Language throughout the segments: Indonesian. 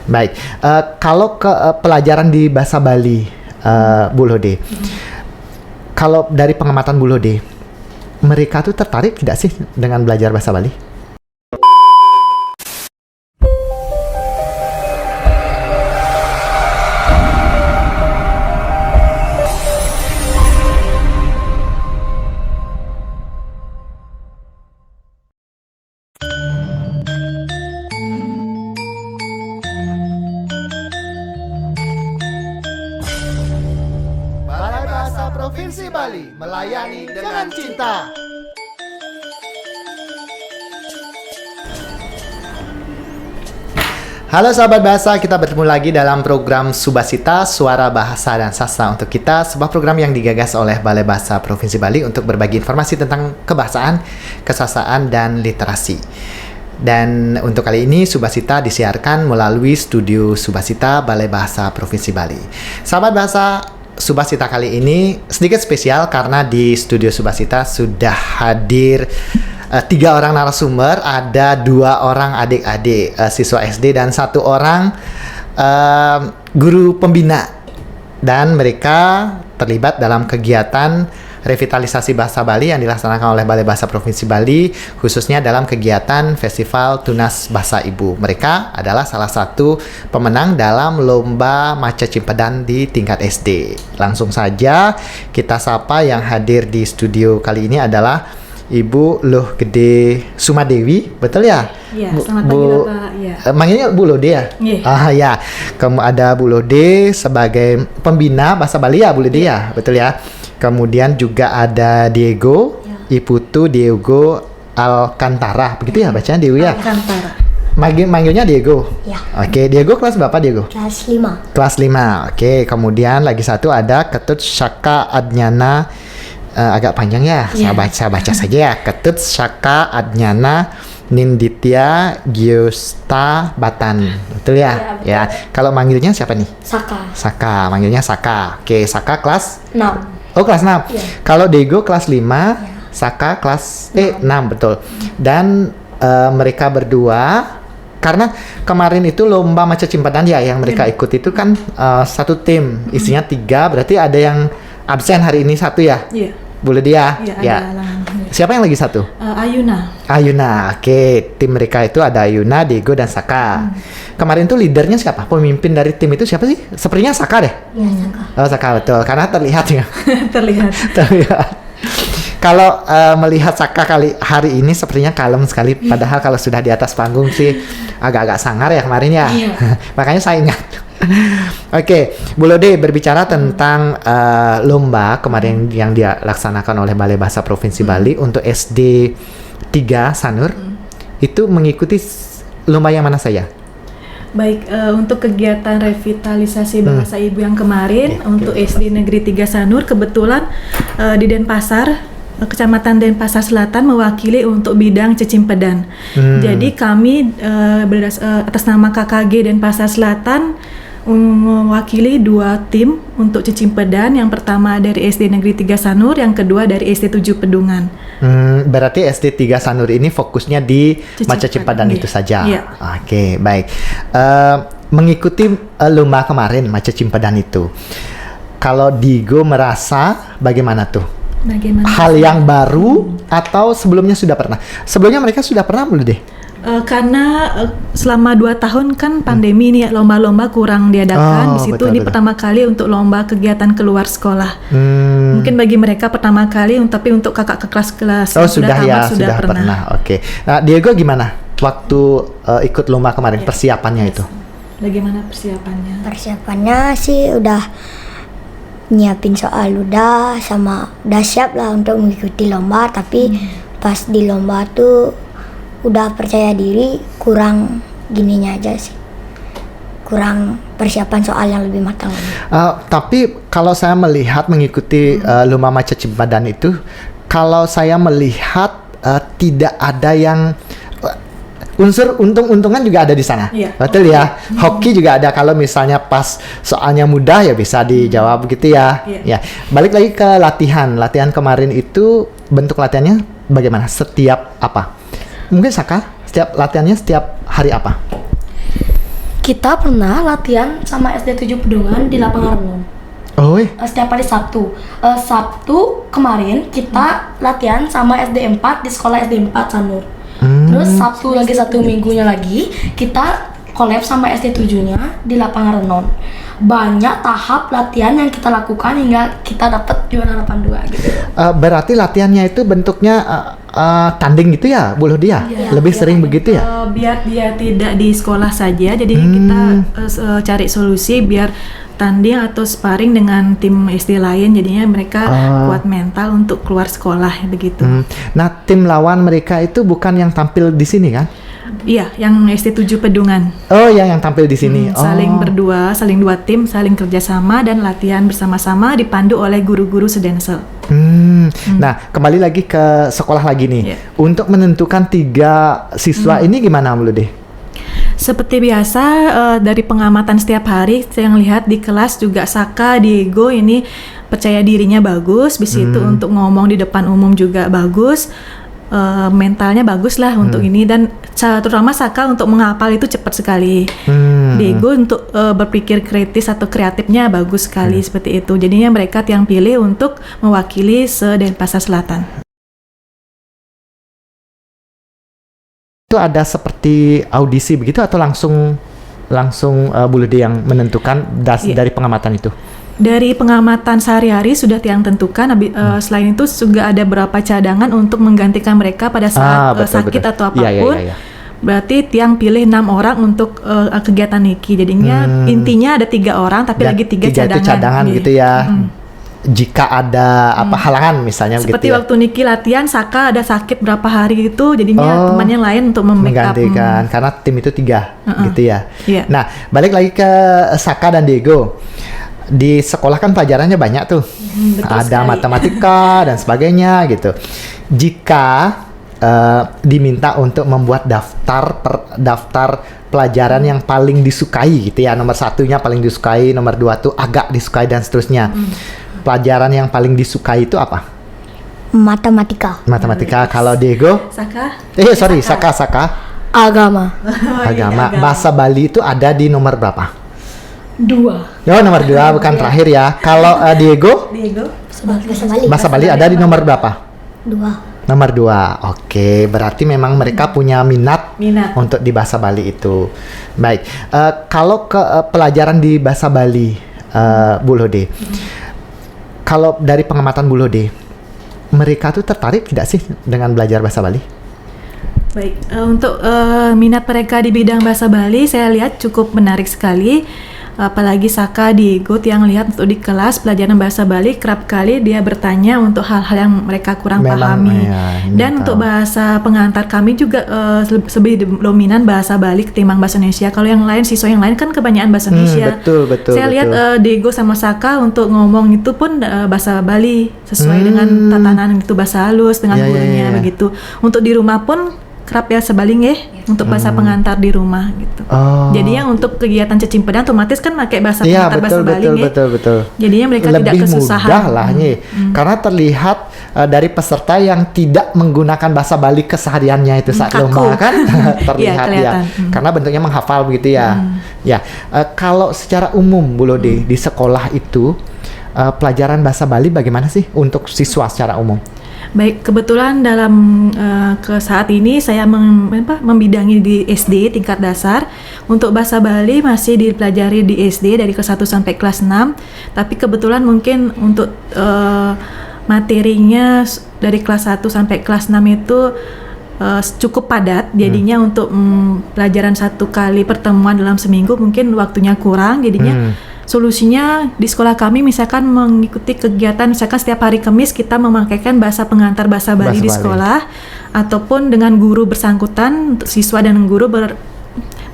Baik. Kalau ke pelajaran di bahasa Bali, Bu Lode, kalau dari pengamatan Bu Lode, mereka tuh tertarik tidak sih dengan belajar bahasa Bali? Balai Bahasa Provinsi Bali melayani dengan cinta. Halo sahabat bahasa, kita bertemu lagi dalam program Subasita, Suara Bahasa dan Sastra untuk kita, sebuah program yang digagas oleh Balai Bahasa Provinsi Bali untuk berbagi informasi tentang kebahasaan, kesastraan, dan literasi. Dan untuk kali ini Subasita disiarkan melalui studio Subasita Balai Bahasa Provinsi Bali. Sahabat bahasa, Subasita kali ini sedikit spesial karena di studio Subasita sudah hadir 3 orang narasumber, ada 2 orang adik-adik siswa SD dan 1 orang guru pembina, dan mereka terlibat dalam kegiatan revitalisasi bahasa Bali yang dilaksanakan oleh Balai Bahasa Provinsi Bali, khususnya dalam kegiatan Festival Tunas Bahasa Ibu. Mereka adalah salah satu pemenang dalam lomba Maca Cimpedan di tingkat SD. Langsung saja kita sapa yang hadir di studio kali ini adalah Ibu Loh Gede Sumadewi, betul ya? Iya, selamat pagi Bapak. Ya. Manggilnya Bu Lode ya? Yeah. Ya. Kamu ada Bu Lode sebagai pembina bahasa Bali ya, Bu Lode ya? Betul ya? Kemudian juga ada Diego, Iputu Diego Alcantara, begitu ya bacanya Dewi ya? Alcantara. Manggilnya Diego. Ya. Oke, Diego kelas berapa Diego? Kelas 5. Kelas 5. Oke, kemudian lagi satu ada Ketut Syaka Adnyana, agak panjang ya. Saya baca saja ya. Ketut Syaka Adnyana Ninditya Gyosta Batan. Betul ya? Betul. Ya. Kalau manggilnya siapa nih? Saka. Saka, manggilnya Saka. Oke, Saka kelas 6. Oh, kelas 6. Ya. Kalau Diego kelas 5, Saka kelas 6, betul. Dan mereka berdua, karena kemarin itu lomba Maca Cimpedan ya yang mereka ikut itu kan satu tim, isinya 3, berarti ada yang absen hari ini 1 ya? Iya. Boleh dia? Iya, ada Siapa yang lagi 1? Ayuna. Ayuna. Oke, tim mereka itu ada Ayuna, Diego, dan Saka. Kemarin tuh leadernya siapa? Pemimpin dari tim itu siapa sih? Sepertinya Saka deh. Ya, Saka. Oh, Saka, betul. Karena terlihat ya. Terlihat. Terlihat. Kalau melihat Saka kali hari ini sepertinya kalem sekali. Padahal kalau sudah di atas panggung sih agak-agak sangar ya kemarin ya. Iya. Makanya saya ingat. Oke, Bu Lode, berbicara tentang lomba kemarin yang dilaksanakan oleh Balai Bahasa Provinsi Bali untuk SD 3 Sanur, itu mengikuti lomba yang mana saja? Baik, untuk kegiatan revitalisasi bahasa ibu yang kemarin untuk SD Negeri 3 Sanur, kebetulan di Denpasar, Kecamatan Denpasar Selatan mewakili untuk bidang Cicimpedan. Jadi kami atas nama KKG Denpasar Selatan mewakili 2 tim untuk Cicimpedan. Yang pertama dari SD Negeri 3 Sanur, yang kedua dari SD 7 Pedungan. Berarti SD 3 Sanur ini fokusnya di Maca Cimpedan itu saja. Iya. Oke, baik. Mengikuti lomba kemarin Maca Cimpedan itu, kalau Diego merasa bagaimana tuh? Bagaimana? Hal yang baru atau sebelumnya sudah pernah? Sebelumnya mereka sudah pernah belum deh? Karena selama 2 tahun kan pandemi ini lomba-lomba kurang diadakan. Di situ betul, ini betul. pertama kali untuk lomba kegiatan keluar sekolah. Mungkin bagi mereka pertama kali, tapi untuk kakak ke kelas Oh, yang sudah tamat, ya, sudah pernah. Oke. Nah, Diego gimana waktu ikut lomba kemarin, persiapannya itu? Bagaimana persiapannya? Persiapannya sih udah nyiapin soal udah siap lah untuk mengikuti lomba, tapi pas di lomba tuh udah percaya diri, kurang gininya aja sih, kurang persiapan soal yang lebih matang. Tapi kalau saya melihat mengikuti lomba Maca Cimpedan itu, kalau saya melihat tidak ada yang unsur untung-untungan juga ada di sana. Iya. Betul ya. Hoki juga ada, kalau misalnya pas soalnya mudah ya bisa dijawab gitu ya. Iya. Ya. Balik lagi ke latihan. Latihan kemarin itu bentuk latihannya bagaimana? Setiap apa? Mungkin Saka, setiap latihannya setiap hari apa? Kita pernah latihan sama SD 7 Pedungan di lapangan renang. Oh, Setiap hari Sabtu. Sabtu kemarin kita latihan sama SD 4 di sekolah SD 4 Sanur. Terus Sabtu lagi 1 minggunya lagi kita collab sama SD 7-nya di lapangan Renon. Banyak tahap latihan yang kita lakukan hingga kita dapat juara 82 gitu. berarti latihannya itu bentuknya tanding gitu ya, Bu Lodia? Lebih sering begitu ya? Biar dia tidak di sekolah saja, jadi kita cari solusi biar tanding atau sparring dengan tim SD lain, jadinya mereka kuat mental untuk keluar sekolah begitu. Nah, tim lawan mereka itu bukan yang tampil di sini kan? Iya, yang SD 7 Pedungan. Oh, yang tampil di sini. Saling berdua, saling 2 tim, saling kerjasama dan latihan bersama-sama dipandu oleh guru-guru sedensel. Nah, kembali lagi ke sekolah lagi nih. Iya. Untuk menentukan 3 siswa ini gimana, Bu Lode? Seperti biasa, dari pengamatan setiap hari saya lihat di kelas juga Saka, Diego ini percaya dirinya bagus, bis itu untuk ngomong di depan umum juga bagus, mentalnya bagus lah untuk ini, dan terutama Saka untuk menghafal itu cepat sekali. Diego untuk berpikir kritis atau kreatifnya bagus sekali seperti itu. Jadinya mereka yang pilih untuk mewakili se-Denpasar Selatan. Itu ada seperti audisi begitu atau langsung Bu Lode yang menentukan dari pengamatan itu? Dari pengamatan sehari-hari sudah yang tentukan. Selain itu juga ada beberapa cadangan untuk menggantikan mereka pada saat sakit atau apapun. Iya. Berarti Tiang pilih 6 orang untuk kegiatan Niki. Jadinya intinya ada 3 orang, tapi lagi 3 cadangan. Itu cadangan gitu ya. Jika ada halangan misalnya seperti gitu ya. waktu Niki latihan, Saka ada sakit berapa hari gitu, jadinya temannya lain untuk membackup. Menggantikan, karena tim itu 3 gitu ya. Iya. Nah, balik lagi ke Saka dan Diego. Di sekolah kan pelajarannya banyak tuh. Ada matematika dan sebagainya gitu. Jika diminta untuk membuat daftar pelajaran yang paling disukai gitu ya, nomor 1-nya paling disukai, nomor 2 tuh agak disukai dan seterusnya. Pelajaran yang paling disukai itu apa? Matematika. Matematika. Kalau Diego? Saka? Saka. Agama. Agama. Bahasa Bali itu ada di nomor berapa? 2. Oh, nomor 2 bukan terakhir ya. Kalau Diego? Bahasa Bali ada di nomor berapa? 2. Nomor 2. Oke, berarti memang mereka punya minat untuk di bahasa Bali itu. Baik. Kalau ke pelajaran di bahasa Bali, Bu Lode. Kalau dari pengamatan Bu Lode, mereka tuh tertarik tidak sih dengan belajar bahasa Bali? Baik, untuk minat mereka di bidang bahasa Bali saya lihat cukup menarik sekali. Apalagi Saka, Diego yang lihat untuk di kelas pelajaran bahasa Bali kerap kali dia bertanya untuk hal-hal yang mereka kurang pahami. Dan untuk bahasa pengantar kami juga lebih dominan bahasa Bali ketimbang bahasa Indonesia. Kalau yang lain, siswa yang lain kan kebanyakan bahasa Indonesia. Betul. Saya lihat Diego sama Saka untuk ngomong itu pun bahasa Bali sesuai dengan tatanan itu, bahasa halus dengan gurunya begitu. Untuk di rumah pun kerap ya sebaling ya untuk bahasa pengantar di rumah gitu. Jadinya untuk kegiatan cacimpedan otomatis kan pakai bahasa pengantar bahasa Bali ya. Betul. Jadinya mereka lebih tidak kesusahan. Mudah lah nih. Karena terlihat dari peserta yang tidak menggunakan bahasa Bali kesehariannya itu saat lomba kan terlihat ya. Karena bentuknya menghafal begitu ya. Kalau secara umum Bu Lode di sekolah itu pelajaran bahasa Bali bagaimana sih untuk siswa secara umum? Baik, kebetulan dalam ke saat ini saya membidangi di SD tingkat dasar. Untuk bahasa Bali masih dipelajari di SD dari kelas 1 sampai kelas 6. Tapi kebetulan mungkin untuk materinya dari kelas 1 sampai kelas 6 itu cukup padat. Jadinya untuk pelajaran 1 kali pertemuan dalam seminggu mungkin waktunya kurang. Jadinya solusinya di sekolah kami misalkan mengikuti kegiatan misalkan setiap hari Kamis kita memakaikan bahasa pengantar bahasa Bali di sekolah, ataupun dengan guru bersangkutan untuk siswa dan guru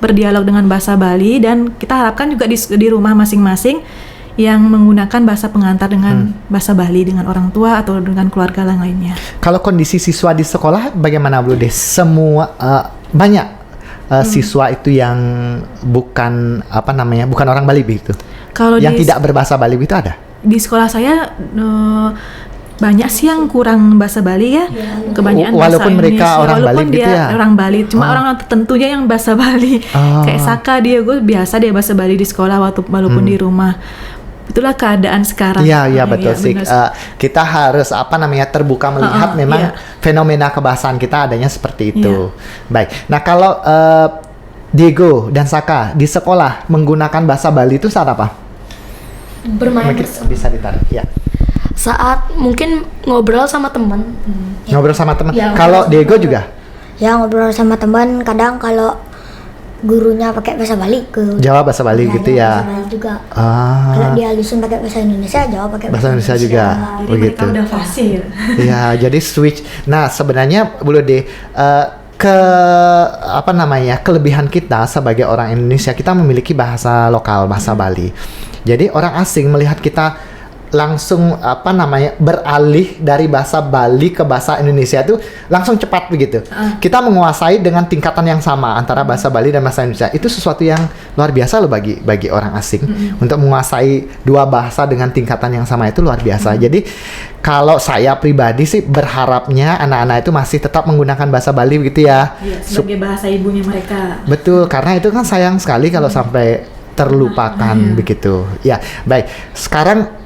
berdialog dengan bahasa Bali, dan kita harapkan juga di rumah masing-masing yang menggunakan bahasa pengantar dengan bahasa Bali dengan orang tua atau dengan keluarga lainnya. Kalau kondisi siswa di sekolah bagaimana Bu Lode? Semua banyak siswa itu yang bukan bukan orang Bali begitu. Kalau yang tidak berbahasa Bali itu ada? Di sekolah saya banyak sih yang kurang bahasa Bali ya. Kebanyakan Walaupun bahasa mereka Indonesia. orang Walaupun Bali dia gitu ya? orang Bali, cuma orang tertentunya yang bahasa Bali. Kayak Saka dia gue biasa dia bahasa Bali di sekolah walaupun di rumah. Itulah keadaan sekarang. Iya betul sih. benar. Kita harus terbuka melihat memang fenomena kebahasaan kita adanya seperti itu. Baik. Nah kalau Diego dan Saka di sekolah menggunakan bahasa Bali itu saat apa? Bermain Mungkin bisa ditarik. Ya. saat mungkin ngobrol sama teman. Ngobrol sama teman. Ya, Kalau ngobrol sama Diego teman. juga Ya ngobrol sama teman, kadang kalau gurunya pakai bahasa Bali ke jawab bahasa Bali gitu ya. bahasa Bali juga. Ah. Kalau dia halusin pakai bahasa Indonesia, jawab pakai Bahasa Indonesia juga. Jadi Begitu. mereka udah fasih. Ya, jadi switch. Nah, sebenarnya boleh deh kelebihan kita sebagai orang Indonesia, kita memiliki bahasa lokal, bahasa Bali. Jadi orang asing melihat kita langsung beralih dari bahasa Bali ke bahasa Indonesia itu langsung cepat begitu. Kita menguasai dengan tingkatan yang sama antara bahasa Bali dan bahasa Indonesia. Itu sesuatu yang luar biasa loh bagi orang asing. Untuk menguasai dua bahasa dengan tingkatan yang sama itu luar biasa. Jadi kalau saya pribadi sih berharapnya anak-anak itu masih tetap menggunakan bahasa Bali begitu ya. Iya, sebagai bahasa ibunya mereka. Betul, karena itu kan sayang sekali kalau sampai terlupakan begitu. Ya, baik. Sekarang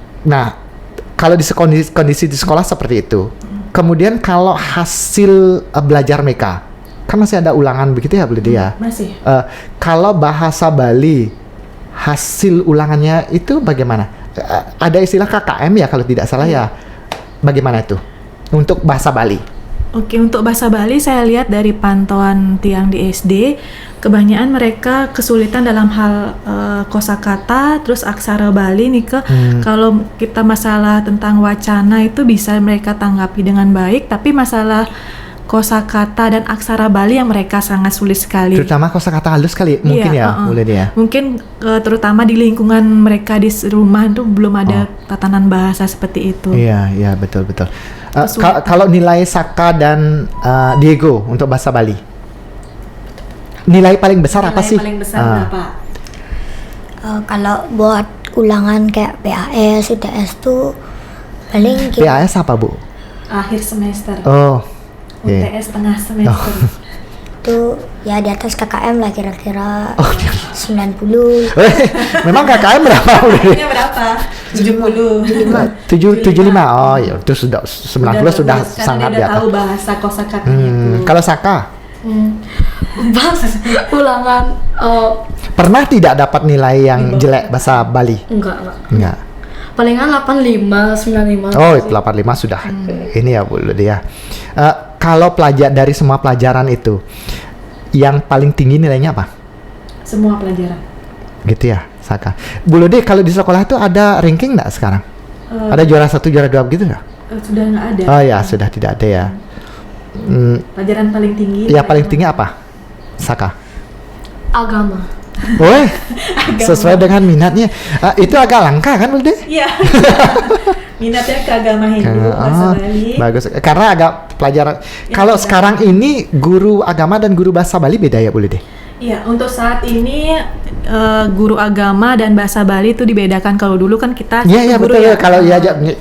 kalau di kondisi di sekolah seperti itu. Kemudian kalau hasil belajar mereka, kan masih ada ulangan begitu ya, Bu Lydia? Masih. Kalau bahasa Bali, hasil ulangannya itu bagaimana? Ada istilah KKM ya kalau tidak salah ya. Bagaimana itu untuk bahasa Bali? Oke, untuk bahasa Bali saya lihat dari pantauan tiang di SD, kebanyakan mereka kesulitan dalam hal kosakata, terus aksara Bali nih kalau kita masalah tentang wacana itu bisa mereka tanggapi dengan baik, tapi masalah kosakata dan aksara Bali yang mereka sangat sulit sekali. Terutama kosakata halus kali mungkin boleh dia. Mungkin terutama di lingkungan mereka di rumah itu belum ada tatanan bahasa seperti itu. Iya, betul. Kalau nilai Saka dan Diego untuk bahasa Bali, nilai paling besar apa sih? Nilai paling besar berapa? Kalau buat ulangan kayak PAS, UTS tuh paling PAS apa, Bu? Akhir semester. Oh. UTS tengah semester. tuh ya di atas KKM lah kira-kira 90. Memang KKM berapa? Ini berapa? 70. 75. Oh, ya itu sudah 90 sudah sangat di dia atas. tahu bahasa kosakatanya itu. Kalau Saka Pas ulangan pernah tidak dapat nilai yang jelek bahasa Bali? Enggak. palingan 85, 95. Oh, 85 sudah. Ini ya Bu Lydia. Kalau dari semua pelajaran itu, yang paling tinggi nilainya apa? Semua pelajaran. Gitu ya, Saka. Bu Lydia, kalau di sekolah itu ada ranking nggak sekarang? Ada juara 1, juara 2 begitu nggak? Sudah nggak ada. Oh ya, sudah tidak ada ya. Pelajaran paling tinggi. Ya paling tinggi apa, Saka? Agama. Woi, sesuai dengan minatnya. Itu agak langka kan, Bu Lydia? Iya. Minatnya ke agama Hindu, bahasa Bali. Bagus, karena agak pelajaran. Kalau sekarang ini guru agama dan guru bahasa Bali beda ya, Bu Lydia? Iya, untuk saat ini guru agama dan bahasa Bali itu dibedakan. Kalau dulu kan kita Iya guru betul ya. Kalau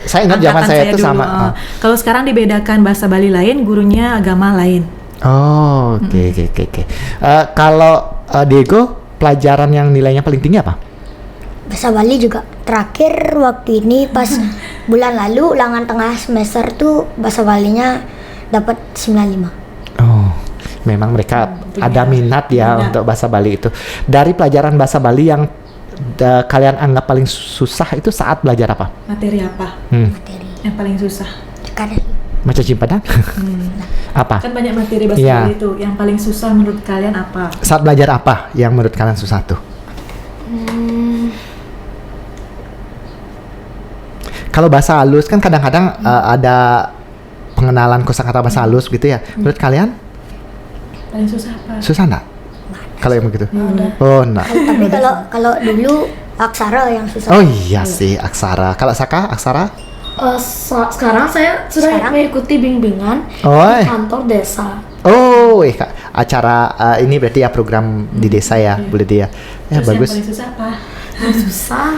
saya ingat zaman Angkatan saya itu dulu. sama. Kalau sekarang dibedakan bahasa Bali lain, gurunya agama lain. Oh, oke. Kalau Diego, pelajaran yang nilainya paling tinggi apa? Bahasa Bali juga. Terakhir waktu ini pas bulan lalu ulangan tengah semester tuh bahasa Balinya dapat 95. Oh, memang mereka ada minat ya untuk bahasa Bali itu. Dari pelajaran bahasa Bali yang kalian anggap paling susah itu saat belajar apa? Materi apa? Materi Yang paling susah? kadang Macam Cimpadang? Apa? Kan banyak materi bahasa Iya. Bali itu. Yang paling susah menurut kalian apa? Saat belajar apa yang menurut kalian susah tuh? Kalau bahasa halus kan kadang-kadang ada pengenalan kosakata bahasa halus gitu ya. Menurut kalian Paling susah apa? susah nggak? Kalau yang begitu? Udah. Oh, enggak. tapi kalau dulu aksara yang susah. Oh iya sih, aksara. Kalau Saka, aksara? Sekarang saya sudah mengikuti bimbingan Oh, di kantor desa. Oh, Kak, acara ini berarti ya program di desa ya, boleh dia. Ya Terus bagus. yang paling susah apa? Susah.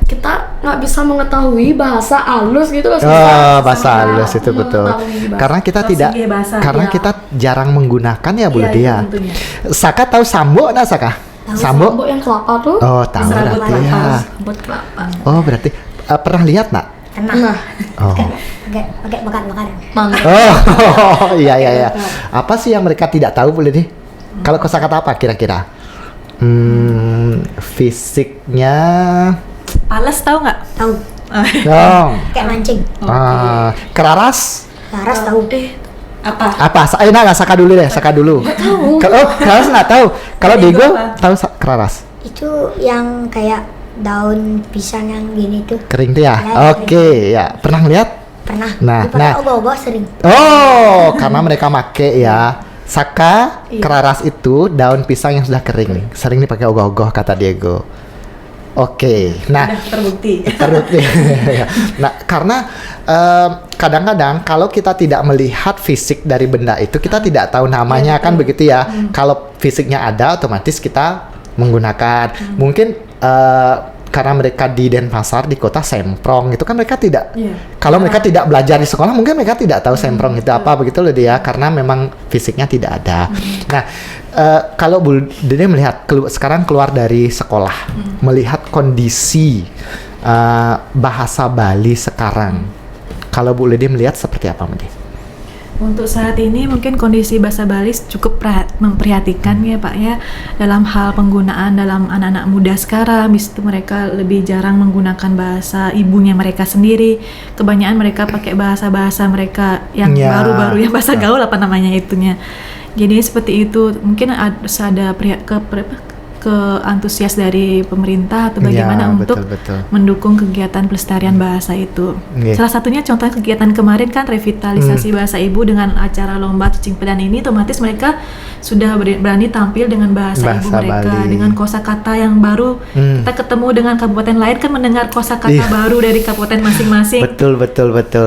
kita nggak bisa mengetahui bahasa halus gitu loh. Oh, bahasa halus itu betul. Mengetahui bahasa. Karena kita Oh, tidak, segi bahasa, karena ya. kita jarang menggunakan ya Bu Iya, Lydia. itu tentunya. Saka tahu sambo nah Saka? Sambo yang kelapa tuh. Oh, tahu Serabut berarti kelapa. ya. Buat kelapa. Oh, berarti pernah lihat nak? Nah, Oh. pakai makan-makan. mangga. Oh, iya iya iya. Apa sih yang mereka tidak tahu Bu Lydia? Kalau kosakata apa kira-kira? Fisiknya Pales tahu nggak? Tahu. dong. Kayak mancing. Keraras Laras tahu. Apa? apa? Nah, Saka dulu deh, Saka dulu. Kalau Keraras nggak tahu. Kalau Diego Diego apa? tahu Keraras. Itu yang kayak daun pisang yang gini tuh. Kering tuh ya? Ya, Oke, ya. Pernah ngeliat? Pernah. Nah, Dipakai nah. ogoh-ogoh sering. Oh, karena mereka make ya. Saka, Keraras itu daun pisang yang sudah kering. Sering dipakai ogoh-ogoh kata Diego. Oke, nah Udah terbukti. terbukti. Nah, karena kadang-kadang kalau kita tidak melihat fisik dari benda itu, kita tidak tahu namanya kan begitu ya. Kalau fisiknya ada, otomatis kita menggunakan. Mungkin karena mereka di Denpasar di kota semprong itu kan mereka tidak. Iya. Kalau mereka tidak belajar di sekolah, mungkin mereka tidak tahu semprong itu apa begitu loh dia, karena memang fisiknya tidak ada. Nah, kalau Bu Dede melihat sekarang keluar dari sekolah, melihat kondisi bahasa Bali sekarang, kalau Bu Dede melihat seperti apa, Bu Dede? Untuk saat ini mungkin kondisi bahasa Bali cukup memprihatinkan ya Pak ya, dalam hal penggunaan dalam anak-anak muda sekarang. Bis itu mereka lebih jarang menggunakan bahasa ibunya mereka sendiri. Kebanyakan mereka pakai bahasa-bahasa mereka yang Ya. baru-baru, yang bahasa gaul apa namanya itunya. Jadi seperti itu, mungkin ada ke antusias dari pemerintah atau bagaimana Ya, untuk betul. mendukung kegiatan pelestarian bahasa itu. Iya. Salah satunya contoh kegiatan kemarin kan revitalisasi bahasa ibu dengan acara lomba cicing pedan ini, otomatis mereka sudah berani tampil dengan bahasa ibu Bahasa mereka, Bali. dengan kosakata yang baru. Kita ketemu dengan kabupaten lain kan mendengar kosakata Iya. baru dari kabupaten masing-masing. Betul.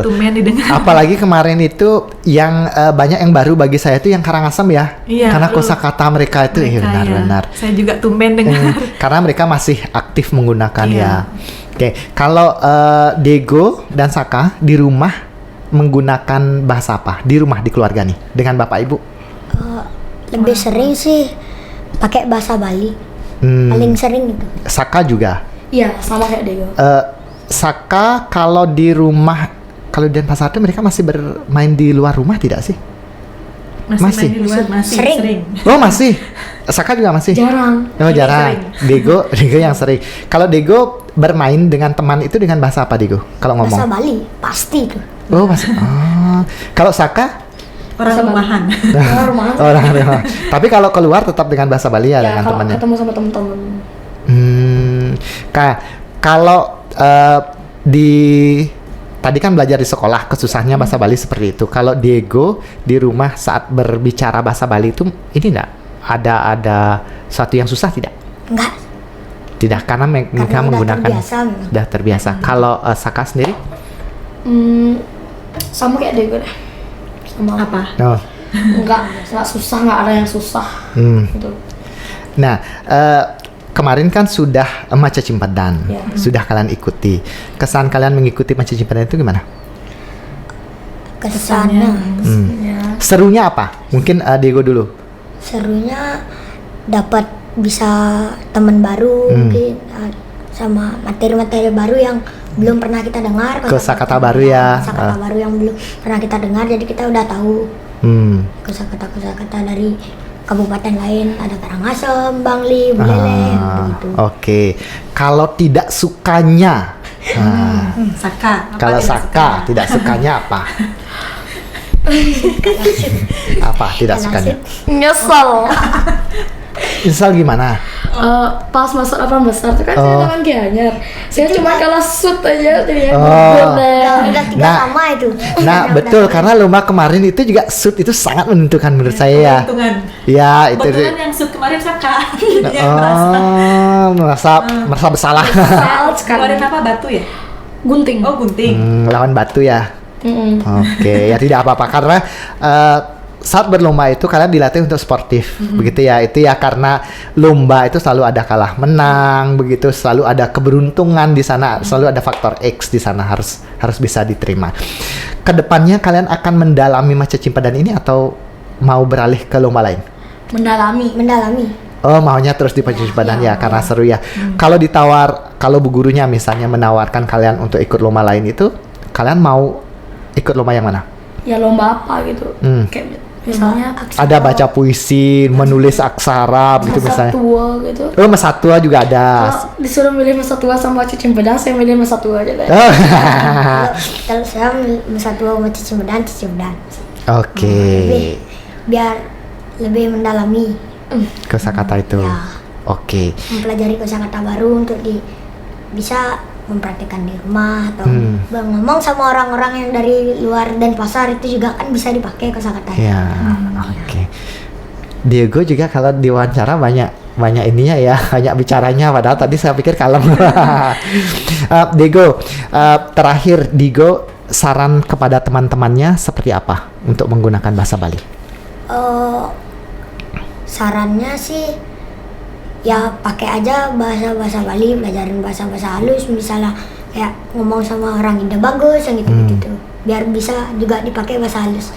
Tumben didengar. Apalagi kemarin itu yang banyak yang baru bagi saya itu yang Karangasem ya. Iya, Karena betul. kosakata mereka itu Mereka, ya. benar-benar. Saya juga tumben dengar. Karena mereka masih aktif menggunakan Iya. ya. Oke, kalau Diego dan Saka di rumah menggunakan bahasa apa? Di rumah di keluarga nih dengan Bapak Ibu? Lebih sering sih pakai bahasa Bali. Hmm, Paling sering itu. Saka juga. Iya, sama kayak Diego. Saka kalau di rumah, kalau di Denpasar itu mereka masih bermain di luar rumah tidak sih? Masih Masih? main di luar, masih Sering. sering. Oh masih. Saka juga masih. Jarang. Oh jarang. Sering. Diego yang sering. Kalau Diego bermain dengan teman itu dengan bahasa apa Diego? Kalau Bahasa ngomong? Bali pasti itu. Oh masih. Oh. Kalau Saka? Orang Bahasa Bali. rumahan. Rumah. Orang rumah. Tapi kalau keluar tetap dengan bahasa Bali ya, Ya, dengan kalau temannya. ketemu sama temen-temen. Kalau di tadi kan belajar di sekolah kesusahannya bahasa Bali seperti itu. Kalau Diego di rumah saat berbicara bahasa Bali itu ini enggak ada sesuatu yang susah tidak? Enggak. Tidak, karena mereka Karena udah menggunakan terbiasa memang. sudah terbiasa. Kalau Saka sendiri? Sama kayak Diego deh. Sama Apa? Oh. Enggak susah, enggak ada yang susah. Gitu. Nah, kemarin kan sudah Maca Cimpedan, Ya. sudah kalian ikuti. Kesan kalian mengikuti Maca Cimpedan itu gimana? Kesannya Ya. Serunya apa? Mungkin Diego dulu. serunya dapat bisa teman baru mungkin sama materi-materi baru yang belum pernah kita dengar. Kosakata baru ya. Kosakata baru yang belum pernah kita dengar, jadi kita udah tahu kosakata dari kabupaten lain, ada Karangasem, Bangli, Buleleng, begitu. Oke. Kalau tidak sukanya, Saka. Apa kalau tidak Saka suka? tidak sukanya apa? Apa tidak sukanya? Nyesel. Misal gimana? Pas masuk 8 besar tuh kan saya Oh. tangan Gianyar. Saya cuma kalah shoot aja jadi Oh. Udah tiga Nah. sama itu. Nah, betul, karena lomba kemarin itu juga shoot itu sangat menentukan menurut saya ya. Keuntungan. Ya, itu. Kebetulan yang shoot kemarin Saka. Dia merasa. Oh, merasa bersalah. Saat Kemarin sekali. apa, batu ya? Gunting. Oh, gunting. Lawan batu ya. Mm-mm. Oke, ya tidak apa-apa karena saat berlomba itu kalian dilatih untuk sportif, begitu ya. Itu ya karena lomba itu selalu ada kalah menang, begitu, selalu ada keberuntungan di sana, selalu ada faktor X di sana, harus bisa diterima. Kedepannya kalian akan mendalami Maca Cimpadan ini atau mau beralih ke lomba lain? Mendalami. Oh, maunya terus di Maca Cimpadan ya, karena seru ya. Kalau kalau bu gurunya misalnya menawarkan kalian untuk ikut lomba lain itu, kalian mau ikut lomba yang mana? Ya lomba apa gitu. Kayak misalnya Ada baca puisi, menulis aksara gitu misalnya. Tua gitu. Oh, masa tua juga ada. Kalau disuruh milih masa tua sama Maca Cimpadan, saya milih masa tua aja deh. Oh. Kalau saya satu Maca Cimpadan. Oke. Biar lebih mendalami. Kosakata itu. Ya. Oke. Mempelajari kosakata baru untuk bisa mempraktikkan di rumah atau ngomong sama orang-orang yang dari luar Denpasar itu juga kan bisa dipakai kosakata. Ya, oke. Diego juga kalau diwawancara banyak ininya ya, banyak bicaranya, padahal tadi saya pikir kalem. Diego, terakhir Diego, saran kepada teman-temannya seperti apa untuk menggunakan bahasa Bali? Sarannya sih ya pakai aja bahasa Bali, belajarin bahasa halus, misalnya kayak ngomong sama orang Indo bagus yang gitu, biar bisa juga dipakai bahasa halus.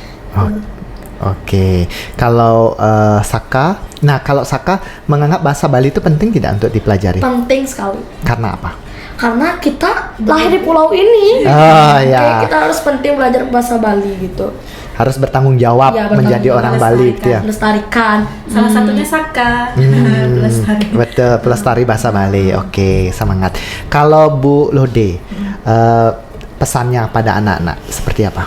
Oke. Kalau Saka, kalau Saka menganggap bahasa Bali itu penting tidak untuk dipelajari? Penting sekali. Karena apa? Karena kita lahir di pulau ini. Ya. Kita harus penting belajar bahasa Bali gitu. Harus bertanggung jawab Ya, bertanggung menjadi jawab, orang Bali gitu ya. Melestarikan. Salah satunya Saka. Pelestari. Betul, pelestari bahasa Bali. Oke, semangat. Kalau Bu Lode, pesannya pada anak-anak seperti apa?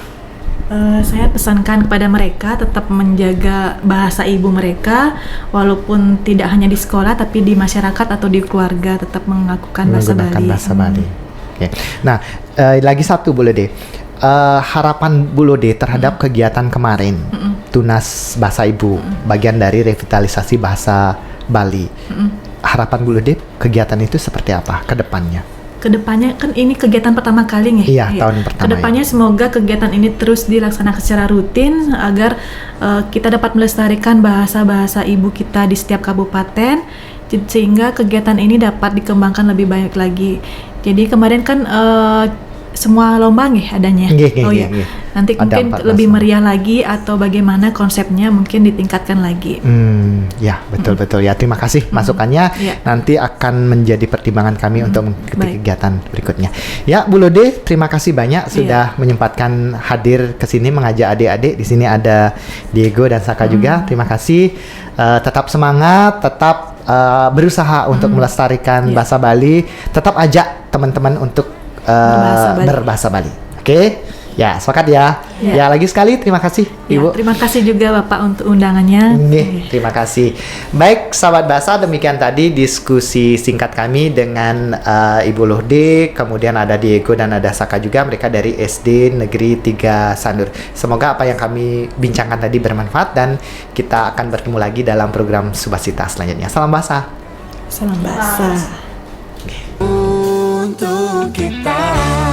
Saya pesankan kepada mereka tetap menjaga bahasa ibu mereka, walaupun tidak hanya di sekolah tapi di masyarakat atau di keluarga tetap menggunakan Menggunakan bahasa Bali. Oke. Nah, lagi satu Bu Lode. Harapan Bu Lode terhadap kegiatan kemarin Tunas Bahasa Ibu, bagian dari revitalisasi bahasa Bali. Harapan Bu Lode kegiatan itu seperti apa ke depannya? Kedepannya kan ini kegiatan pertama kali nih. Iya, tahun pertama. Kedepannya semoga kegiatan ini terus dilaksanakan secara rutin agar kita dapat melestarikan bahasa-bahasa ibu kita di setiap kabupaten, sehingga kegiatan ini dapat dikembangkan lebih banyak lagi. Jadi kemarin kan semua lomba adanya. Nggih. Nanti Ada mungkin 14 lebih lomba. meriah lagi atau bagaimana konsepnya mungkin ditingkatkan lagi. Ya, betul ya. Terima kasih masukannya. Ya. Nanti akan menjadi pertimbangan kami untuk mengikuti Baik. kegiatan berikutnya. Ya, Bu Lode, terima kasih banyak sudah menyempatkan hadir ke sini mengajak adik-adik. Di sini ada Diego dan Saka juga. Terima kasih. Tetap semangat, tetap berusaha untuk melestarikan bahasa Bali. Tetap ajak teman-teman untuk berbahasa Bali. Oke? Ya, sepakat ya. Ya, lagi sekali terima kasih Ya, Ibu. terima kasih juga Bapak untuk undangannya. Nih, terima kasih. Baik, sahabat bahasa, demikian tadi diskusi singkat kami dengan Ibu Lode, kemudian ada Diego dan ada Saka juga, mereka dari SD Negeri 3 Sanur. Semoga apa yang kami bincangkan tadi bermanfaat dan kita akan bertemu lagi dalam program Subasita selanjutnya. Salam bahasa. Salam bahasa. Untuk kita.